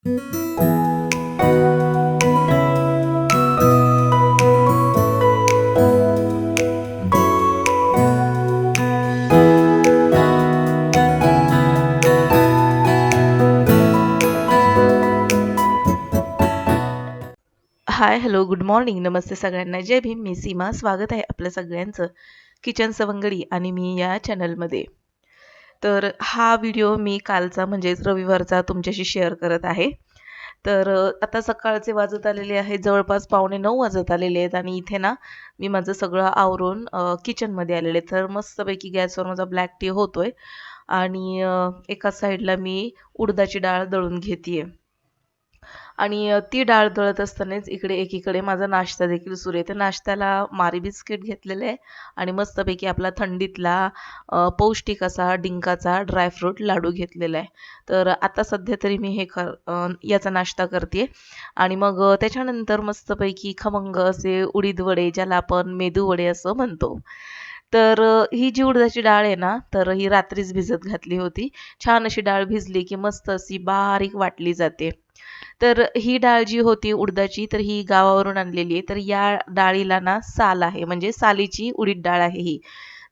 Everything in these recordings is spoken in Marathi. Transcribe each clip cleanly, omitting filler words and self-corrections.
हाय, हॅलो, गुड मॉर्निंग, नमस्ते सगळ्यांना. जय भीम. मी सीमा. स्वागत आहे आपल्या सगळ्यांचं किचन सवंगडी आणि मी या चॅनलमध्ये. तर हा व्हिडिओ मी कालचा म्हणजेच रविवारचा तुमच्याशी शेअर करत आहे. तर आता सकाळचे वाजत आलेले आहेत जवळपास 8:45 वाजत आलेले आहेत आणि इथे ना मी माझं सगळं आवरून किचनमध्ये आलेले. तर मस्तपैकी गॅसवर माझा ब्लॅक टी होतोय आणि एका साईडला मी उडदाची डाळ दळून घेतेय. आणि ती डाळ दळत असतानाच इकडे एकीकडे माझा नाश्ता देखील सुरू आहे. तर नाश्त्याला मारी बिस्किट घेतलेलं आहे आणि मस्तपैकी आपला थंडीतला पौष्टिक असा डिंकाचा ड्रायफ्रूट लाडू घेतलेला आहे. तर आता सध्या तरी मी याचा नाश्ता करते आणि मग त्याच्यानंतर मस्तपैकी खमंग असे उडीद वडे ज्याला आपण मेदू वडे असं म्हणतो. तर ही जी उडदाची डाळ आहे ना, तर ही रात्रीच भिजत घातली होती. छान अशी डाळ भिजली की मस्त अशी बारीक वाटली जाते. तर ही डाळ जी होती उडदाची तर ही गावावरून आणलेली आहे. तर या डाळीला ना साल आहे म्हणजे सालीची उडीद डाळ आहे ही.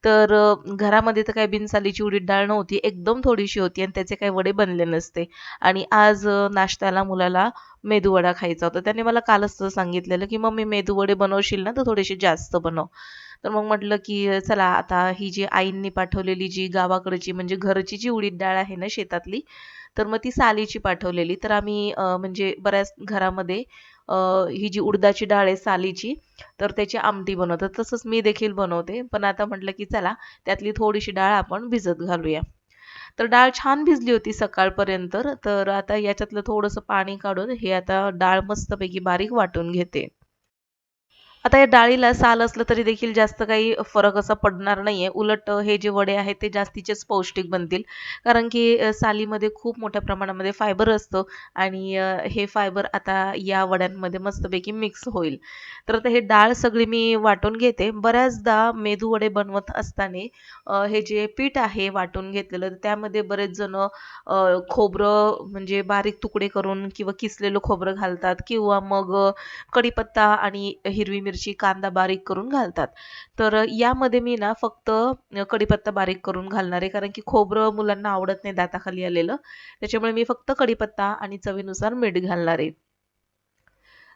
तर घरामध्ये तर काही बिनसालीची उडीद डाळ नव्हती. एकदम थोडीशी होती आणि त्याचे काही वडे बनले नसते. आणि आज नाश्त्याला मुलाला मेदूवडा खायचा होता. त्याने मला कालच सांगितलेलं, की "मम्मी मेदूवडे बनवशील ना, तर थोडेसे जास्त बनव." तर मग म्हटलं, की चला आता ही जी आईंनी पाठवलेली जी गावाकडची म्हणजे घरची जी उडीद डाळ आहे ना शेतातली, तर मग ती सालीची पाठवलेली. तर आम्ही म्हणजे बऱ्याच घरामध्ये अ, ही जी उडदाची डाळ आहे सालीची, तर त्याची आमटी बनवतात. तसंच मी देखील बनवते. पण आता म्हटलं, की चला त्यातली थोडीशी डाळ आपण भिजत घालूया. तर डाळ छान भिजली होती सकाळपर्यंत. तर आता याच्यातलं थोडंसं पाणी काढून हे आता डाळ मस्तपैकी बारीक वाटून घेते. आता या डाळीला साल असलं तरी देखील जास्त काही फरक असा पडणार नाहीये. उलट हे जे वडे आहेत ते जास्तीचेच पौष्टिक बनतील. कारण की सालीमध्ये खूप मोठ्या प्रमाणामध्ये फायबर असतं आणि हे फायबर आता या वड्यांमध्ये मस्तपैकी मिक्स होईल. तर आता हे डाळ सगळी मी वाटून घेते. बऱ्याचदा मेदू वडे बनवत असताना हे जे पीठ आहे वाटून घेतलेलं तर त्यामध्ये बरेच जण खोबरं म्हणजे बारीक तुकडे करून किंवा किसलेलं खोबरं घालतात किंवा मग कढीपत्ता आणि हिरवी मिरची, कांदा बारीक करून घालतात. तर यामध्ये मी ना फक्त कढीपत्ता बारीक करून घालणार आहे. कारण की खोबरं मुलांना आवडत नाही दाताखाली आलेलं. त्याच्यामुळे मी फक्त कढीपत्ता आणि चवीनुसार मीठ घालणार आहे.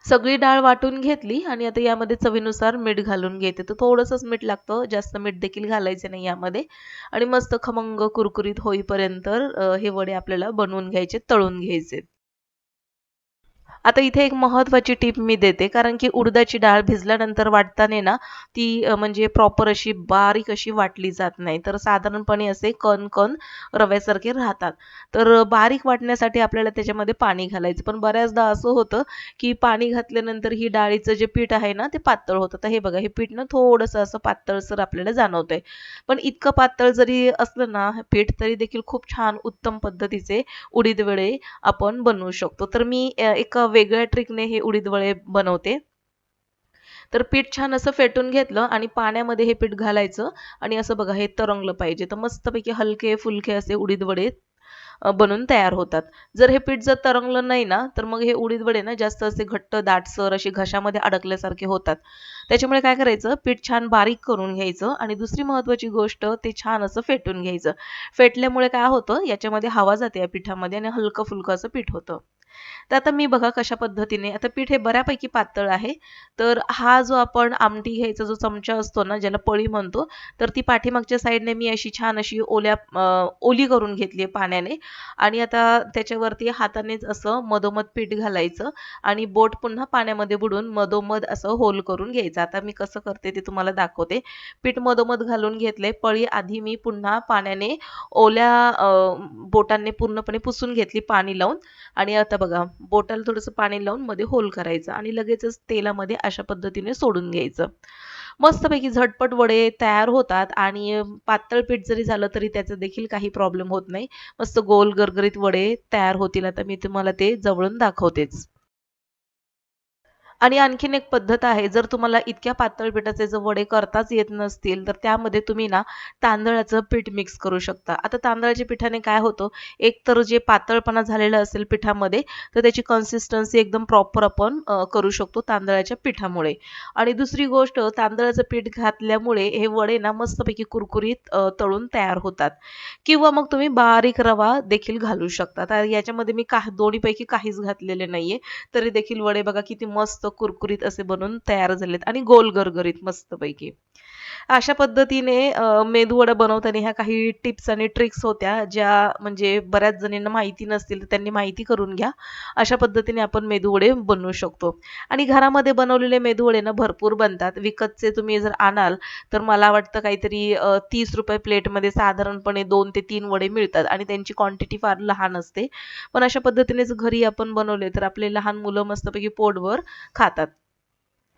सगळी डाळ वाटून घेतली आणि आता यामध्ये चवीनुसार मीठ घालून घेते. तर थोडंसंच मीठ लागतं, जास्त मीठ देखील घालायचं नाही यामध्ये आणि मस्त खमंग कुरकुरीत होईपर्यंत हे वडे आपल्याला बनवून घ्यायचे, तळून घ्यायचे. आता इथे एक महत्त्वाची टिप मी देते, कारण की उडदाची डाळ भिजल्यानंतर वाटताना ना, ती म्हणजे प्रॉपर अशी बारीक अशी वाटली जात नाही. तर साधारणपणे असे कण-कण रव्यासारखे राहतात. तर बारीक वाटण्यासाठी आपल्याला त्याच्यामध्ये पाणी घालायचं. पण बऱ्याचदा असं होतं, की पाणी घातल्यानंतर ही डाळीचं जे पीठ आहे ना, ते पातळ होतं. तर हे बघा, हे पीठ ना थोडंसं असं पातळसर आपल्याला जाणवतंय. पण इतकं पातळ जरी असलं ना पीठ, तरी देखील खूप छान उत्तम पद्धतीचे उडीद वडे आपण बनवू शकतो. तर मी एका वेगळ्या ट्रिकने हे उडीद वडे बनवते. तर पीठ छान असं फेटून घेतलं आणि पाण्यामध्ये हे पीठ घालायचं आणि असं बघा हे तरंगलं पाहिजे. तर मस्तपैकी हलके-फुलके असे उडीद वडे बनून तयार होतात. जर हे पीठ जर तरंगलं नाही ना, तर मग हे उडीद वडे ना जास्त असे घट्ट, दाटसर असे घशामध्ये अडकल्यासारखे होतात. त्याच्यामुळे काय करायचं, पीठ छान बारीक करून घ्यायचं आणि दुसरी महत्त्वाची गोष्ट ते छान असं फेटून घ्यायचं. फेटल्यामुळे काय होतं, याच्यामध्ये हवा जाते या पिठामध्ये आणि हलकं-फुलकं असं पीठ होतं. तर आता मी बघा कशा पद्धतीने आता पीठ हे बऱ्यापैकी पातळ आहे. तर हा जो आपण आमटी घ्यायचा जो चमचा असतो ना, ज्याला पळी म्हणतो, तर ती पाठीमागच्या साईडने मी अशी छान अशी ओली करून घेतली आहे पाण्याने आणि आता त्याच्यावरती हातानेच असं मधोमध पीठ घालायचं आणि बोट पुन्हा पाण्यामध्ये बुडवून मधोमध असं होल करून घ्यायचं. आता मी कसं करते ते तुम्हाला दाखवते. पीठ मधोमध घालून घेतले. पळी आधी मी पुन्हा पाण्याने ओल्या बोटांनी पूर्णपणे पुसून घेतली पाणी लावून आणि आता बघा बोटाला थोडंसं पाणी लावून मध्ये होल करायचं आणि लगेचच तेलामध्ये अशा पद्धतीने सोडून घ्यायचं. मस्तपैकी झटपट वडे तयार होतात आणि पातळ पीठ जरी झालं तरी त्याचा देखील काही प्रॉब्लेम होत नाही. मस्त गोल गरगरीत वडे तयार होतील. आता मी तुम्हाला ते जवळून दाखवतेच. आणि आणखीन एक पद्धत आहे, जर तुम्हाला इतक्या पातळ पिठाचे जर वडे करताच येत नसतील, तर त्यामध्ये तुम्ही ना तांदळाचं पीठ मिक्स करू शकता. आता तांदळाच्या पिठाने काय होतं, एक तर जे पातळपणा झालेला असेल पिठामध्ये, तर त्याची कन्सिस्टन्सी एकदम प्रॉपर आपण करू शकतो तांदळाच्या पिठामुळे. आणि दुसरी गोष्ट, तांदळाचं पीठ घातल्यामुळे हे वडे ना मस्तपैकी कुरकुरीत तळून तयार होतात. किंवा मग तुम्ही बारीक रवा देखील घालू शकता. तर याच्यामध्ये मी दोन्हीपैकी काहीच घातलेले नाहीये. तरी देखील वडे बघा किती मस्त कुरकुरीत असे बनून तयार झालेत आणि गोल गरगरीत मस्तपैकी. अशा पद्धतीने मेदूवडा बनवताना ह्या काही टिप्स आणि ट्रिक्स होत्या, ज्या म्हणजे बऱ्याच जणींना माहिती नसतील तर त्यांनी माहिती करून घ्या. अशा पद्धतीने आपण मेदूवडे बनवू शकतो. आणि घरामध्ये बनवलेले मेदूवडे ना भरपूर बनतात. विकतचे तुम्ही जर आणाल तर मला वाटतं काहीतरी ₹30 प्लेटमध्ये साधारणपणे 2 ते 3 वडे मिळतात आणि त्यांची क्वांटिटी फार लहान असते. पण अशा पद्धतीने जर घरी आपण बनवले तर आपले लहान मुलं मस्तपैकी पोटभर खातात.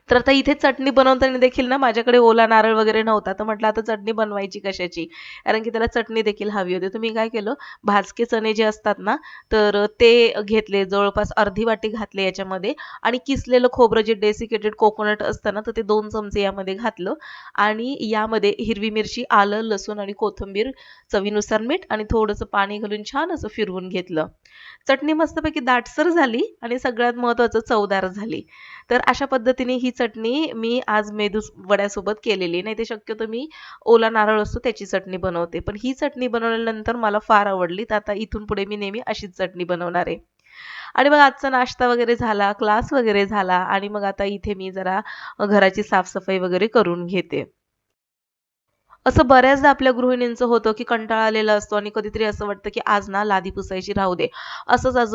तर आता इथे चटणी बनवताना देखील ना माझ्याकडे ओला नारळ वगैरे नव्हता. तर म्हटलं आता चटणी बनवायची कशाची? कारण की त्याला चटणी देखील हवी होती. तर मी काय केलं, भाजके चणे जे असतात ना, तर ते घेतले जवळपास अर्धी वाटी घातले याच्यामध्ये आणि किसलेलं खोबरं जे डेसिकेटेड कोकोनट असतं ना, तर ते 2 चमचे यामध्ये घातलं आणि यामध्ये हिरवी मिरची, आलं, लसूण आणि कोथिंबीर, चवीनुसार मीठ आणि थोडंसं पाणी घालून छान असं फिरवून घेतलं. चटणी मस्तपैकी दाटसर झाली आणि सगळ्यात महत्त्वाचं चवदार झाली. तर अशा पद्धतीने ही चटणी मी आज वड्यासोबत केलेली. नाहीतर शक्यतो मी ओला नारळ असतो त्याची चटणी बनवते. पण ही चटणी बनवल्यानंतर मला फार आवडली. तर आता इथून पुढे मी नेहमी अशीच चटणी बनवणार आहे. आणि मग आजचा नाश्ता वगैरे झाला, क्लास वगैरे झाला आणि मग आता इथे मी जरा घराची साफ वगैरे करून घेते. असं बऱ्याचदा आपल्या गृहिणींचं होतं, की कंटाळा आलेला असतो आणि कधीतरी असं वाटतं, की आज ना लादी पुसायची राहू दे. असंच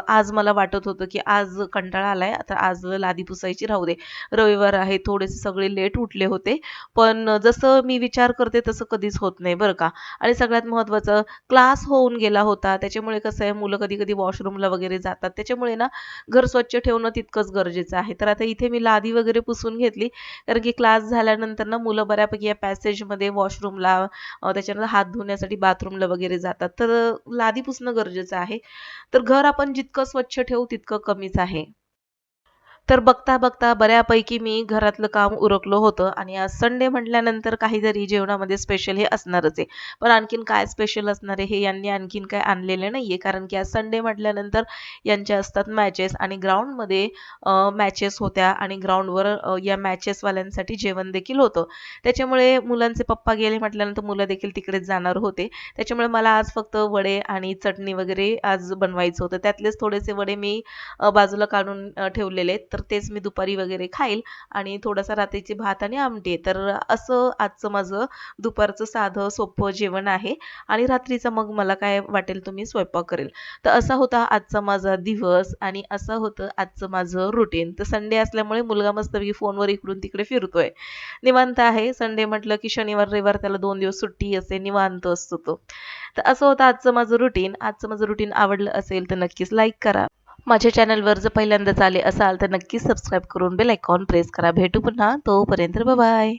आज मला वाटत होतं, की आज कंटाळा आलाय, आता आज लादी पुसायची राहू दे. रविवार आहे, थोडेसे सगळे लेट उठले होते. पण जसं मी विचार करते तसं कधीच होत नाही बरं का. आणि सगळ्यात महत्त्वाचं, क्लास होऊन गेला होता. त्याच्यामुळे कसं आहे, मुलं कधी-कधी वॉशरूमला वगैरे जातात. त्याच्यामुळे ना घर स्वच्छ ठेवणं तितकंच गरजेचं आहे. तर आता इथे मी लादी वगैरे पुसून घेतली. कारण की क्लास झाल्यानंतर ना मुलं बऱ्यापैकी या पॅसेजमध्ये वॉशरूमला, त्याच्यानंतर हात धुण्यासाठी बाथरूमला वगैरे जातात. तर लादी पुसणं गरजेचं आहे. तर घर आपण जितकं स्वच्छ ठेवू तितकं कमीच आहे. तर बघता-बघता बऱ्यापैकी मी घरातलं काम उरकलं होतं आणि आज संडे म्हटल्यानंतर काहीतरी जेवणामध्ये स्पेशल हे असणारच आहे. पण आणखीन काय स्पेशल असणार आहे हे यांनी आणखीन काय आणलेलं नाहीये. कारण की आज संडे म्हटल्यानंतर यांच्या असतात मॅचेस आणि ग्राउंडमध्ये मॅचेस होत्या आणि ग्राउंडवर या मॅचेसवाल्यांसाठी जेवण देखील होतं. त्याच्यामुळे मुलांचे पप्पा गेले म्हटल्यानंतर मुलं देखील तिकडेच जाणार होते. त्याच्यामुळे मला आज फक्त वडे आणि चटणी वगैरे आज बनवायचं होतं. त्यातलेच थोडेसे वडे मी बाजूला काढून ठेवलेले आहेत. तर तेच मी दुपारी वगैरे खाईल आणि थोडासा रात्रीची भात आणि आमटी आहे. तर असं आजचं माझं दुपारचं साधं सोपं जेवण आहे आणि रात्रीचं मग मला काय वाटेल तो मी स्वयंपाक करेल. तर असा होता आजचा माझा दिवस आणि असं होतं आजचं माझं रुटीन. तर संडे असल्यामुळे मुलगा मस्तपैकी फोनवर इकडून तिकडे फिरतोय. निवांत आहे. संडे म्हटलं की शनिवार, रविवार त्याला 2 दिवस सुट्टी असते. निवांत असतो तो. तर असं होतं आजचं माझं रुटीन. आजचं माझं रुटीन आवडलं असेल तर नक्कीच लाईक करा. माझ्या चॅनलवर जर पहिल्यांदाच आले असाल तर नक्कीच सबस्क्राईब करून बेल आयकॉन प्रेस करा. भेटू पुन्हा तोपर्यंत बाय.